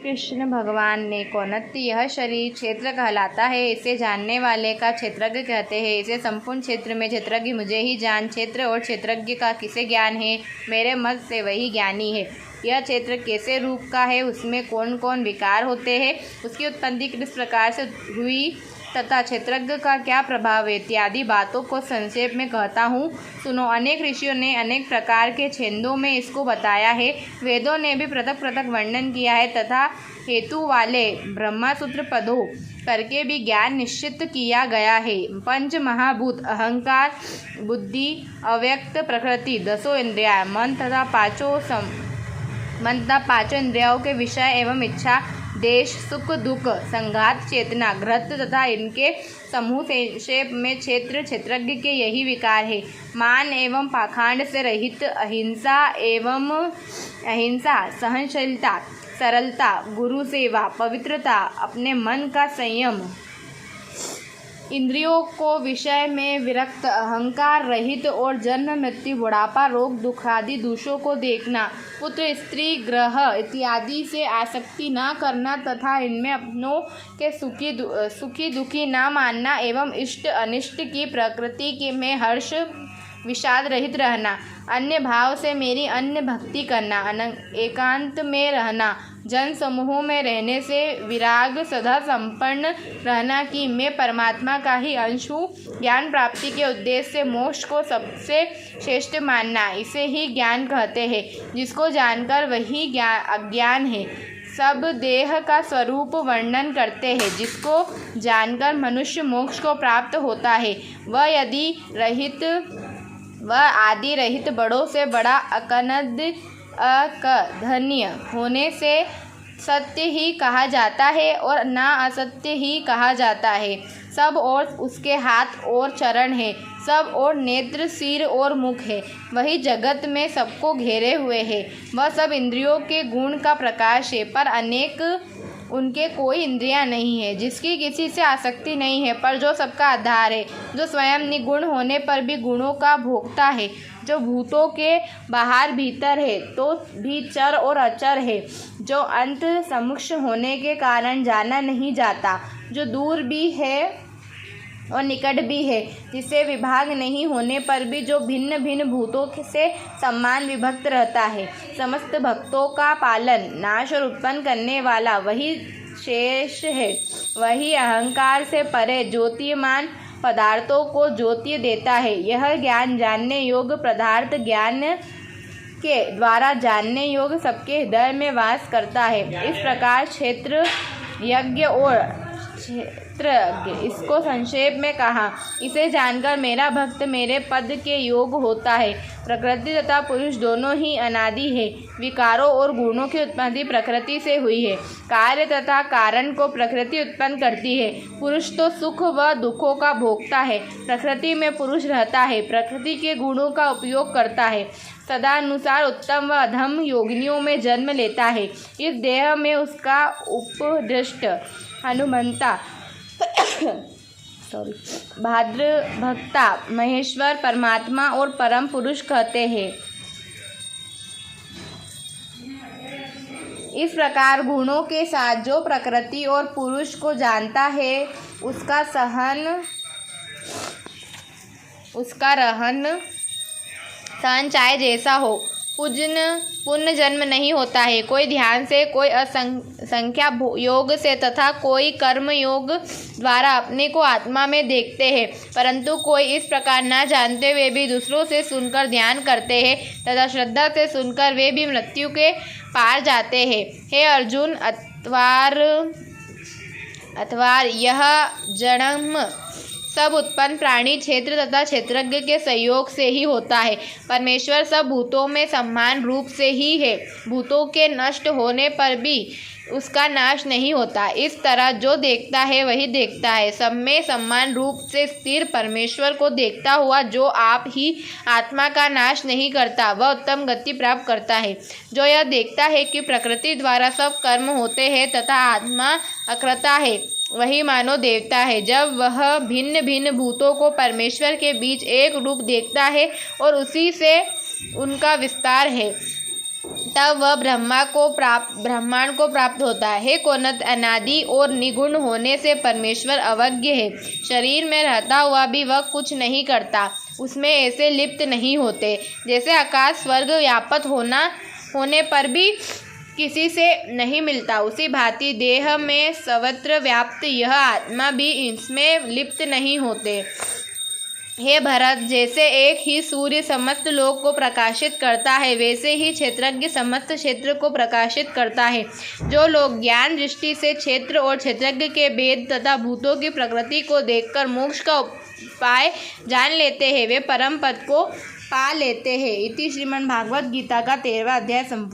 कृष्ण भगवान ने कौनत्य यह शरीर क्षेत्र कहलाता है। इसे जानने वाले का क्षेत्रज्ञ कहते हैं। इसे संपूर्ण क्षेत्र में क्षेत्रज्ञ मुझे ही जान। क्षेत्र और क्षेत्रज्ञ का किसे ज्ञान है? मेरे मत से वही ज्ञानी है। यह क्षेत्र कैसे रूप का है, उसमें कौन कौन विकार होते हैं, उसकी उत्पत्ति किस प्रकार से हुई तथा क्षेत्रज्ञ का क्या प्रभाव है इत्यादि बातों को संक्षेप में कहता हूँ, सुनो। अनेक ऋषियों ने अनेक प्रकार के छंदों में इसको बताया है। वेदों ने भी पृथक पृथक वर्णन किया है तथा हेतु वाले ब्रह्मसूत्र पदों करके भी ज्ञान निश्चित किया गया है। पंच महाभूत अहंकार, बुद्धि, अव्यक्त प्रकृति, 10 इंद्रियाँ, मन तथा पांचों इंद्रियों के विषय एवं इच्छा, देश, सुख दुख, संघात, चेतना, घृत तथा इनके समूह संक्षेप में क्षेत्र क्षेत्रज्ञ के यही विकार है। मान एवं पाखंड से रहित अहिंसा, सहनशीलता, सरलता, गुरु सेवा, पवित्रता, अपने मन का संयम, इंद्रियों को विषय में विरक्त, अहंकार रहित और जन्म मृत्यु बुढ़ापा रोग दुख आदि दोषों को देखना, पुत्र स्त्री ग्रह इत्यादि से आसक्ति न करना तथा इनमें अपनों के सुखी दुखी न मानना एवं इष्ट अनिष्ट की प्रकृति के में हर्ष विषाद रहित रहना, अन्य भाव से मेरी अन्य भक्ति करना, एकांत में रहना, जन समूहों में रहने से विराग सदा संपन्न रहना कि मैं परमात्मा का ही अंश हूँ, ज्ञान प्राप्ति के उद्देश्य से मोक्ष को सबसे श्रेष्ठ मानना, इसे ही ज्ञान कहते हैं। जिसको जानकर वही अज्ञान है। सब देह का स्वरूप वर्णन करते हैं। जिसको जानकर मनुष्य मोक्ष को प्राप्त होता है, वह आदि रहित बड़ों से बड़ा अकधन्य होने से सत्य ही कहा जाता है और ना असत्य ही कहा जाता है। सब और उसके हाथ और चरण है, सब और नेत्र, सिर और मुख है। वही जगत में सबको घेरे हुए है। वह सब इंद्रियों के गुण का प्रकाश है, पर अनेक उनके कोई इंद्रियां नहीं है। जिसकी किसी से आसक्ति नहीं है, पर जो सबका आधार है, जो स्वयं निगुण होने पर भी गुणों का भोगता है, जो भूतों के बाहर भीतर है तो भी चर और अचर है, जो अंत समुक्ष होने के कारण जाना नहीं जाता, जो दूर भी है और निकट भी है, जिसे विभाग नहीं होने पर भी जो भिन्न भिन्न भूतों से समान विभक्त रहता है। समस्त भक्तों का पालन, नाश और उत्पन्न करने वाला वही शेष है। वही अहंकार से परे ज्योतिमान पदार्थों को ज्योति देता है। यह ज्ञान जानने योग्य पदार्थ ज्ञान के द्वारा जानने योग्य सबके हृदय में वास करता है। इस प्रकार क्षेत्र यज्ञ और क्षेत्रज्ञ इसको संक्षेप में कहा। इसे जानकर मेरा भक्त मेरे पद के योग होता है। प्रकृति तथा पुरुष दोनों ही अनादि है। विकारों और गुणों की उत्पत्ति प्रकृति से हुई है। कार्य तथा कारण को प्रकृति उत्पन्न करती है। पुरुष तो सुख व दुखों का भोगता है। प्रकृति में पुरुष रहता है, प्रकृति के गुणों का उपयोग करता है, सदानुसार उत्तम व अधम योगिनियों में जन्म लेता है। इस देह में उसका उपदृष्ट हनुमंता भाद्र भक्ता महेश्वर परमात्मा और परम पुरुष कहते हैं। इस प्रकार गुणों के साथ जो प्रकृति और पुरुष को जानता है, उसका रहन सहन चाहे जैसा हो, पुण्य जन्म नहीं होता है। कोई ध्यान से, कोई असंख्या योग से तथा कोई कर्म योग द्वारा अपने को आत्मा में देखते हैं, परंतु कोई इस प्रकार न जानते हुए भी दूसरों से सुनकर ध्यान करते हैं तथा श्रद्धा से सुनकर वे भी मृत्यु के पार जाते हैं। हे अर्जुन, अथवा यह जन्म सब उत्पन्न प्राणी क्षेत्र तथा क्षेत्रज्ञ के सहयोग से ही होता है। परमेश्वर सब भूतों में समान रूप से ही है। भूतों के नष्ट होने पर भी उसका नाश नहीं होता। इस तरह जो देखता है वही देखता है। सब में समान रूप से स्थिर परमेश्वर को देखता हुआ जो आप ही आत्मा का नाश नहीं करता, वह उत्तम गति प्राप्त करता है। जो यह देखता है कि प्रकृति द्वारा सब कर्म होते हैं तथा आत्मा अकर्ता है, वही मानो देवता है। जब वह भिन्न भिन्न भूतों को परमेश्वर के बीच एक रूप देखता है और उसी से उनका विस्तार है, तब वह ब्रह्मांड को प्राप्त होता है। हे कोनत, अनादि और निगुण होने से परमेश्वर अवज्ञ है। शरीर में रहता हुआ भी वह कुछ नहीं करता, उसमें ऐसे लिप्त नहीं होते जैसे आकाश स्वर्ग व्याप्त होने पर भी किसी से नहीं मिलता, उसी भांति देह में सर्वत्र व्याप्त यह आत्मा भी इसमें लिप्त नहीं होते। हे भरत, जैसे एक ही सूर्य समस्त लोक को प्रकाशित करता है, वैसे ही क्षेत्रज्ञ समस्त क्षेत्र को प्रकाशित करता है। जो लोग ज्ञान दृष्टि से क्षेत्र और क्षेत्रज्ञ के भेद तथा भूतों की प्रकृति को देखकर मोक्ष का उपाय जान लेते हैं, वे परम पद को पा लेते हैं। इति श्रीमद्भागवत गीता का 13वां अध्याय संपूर्ण।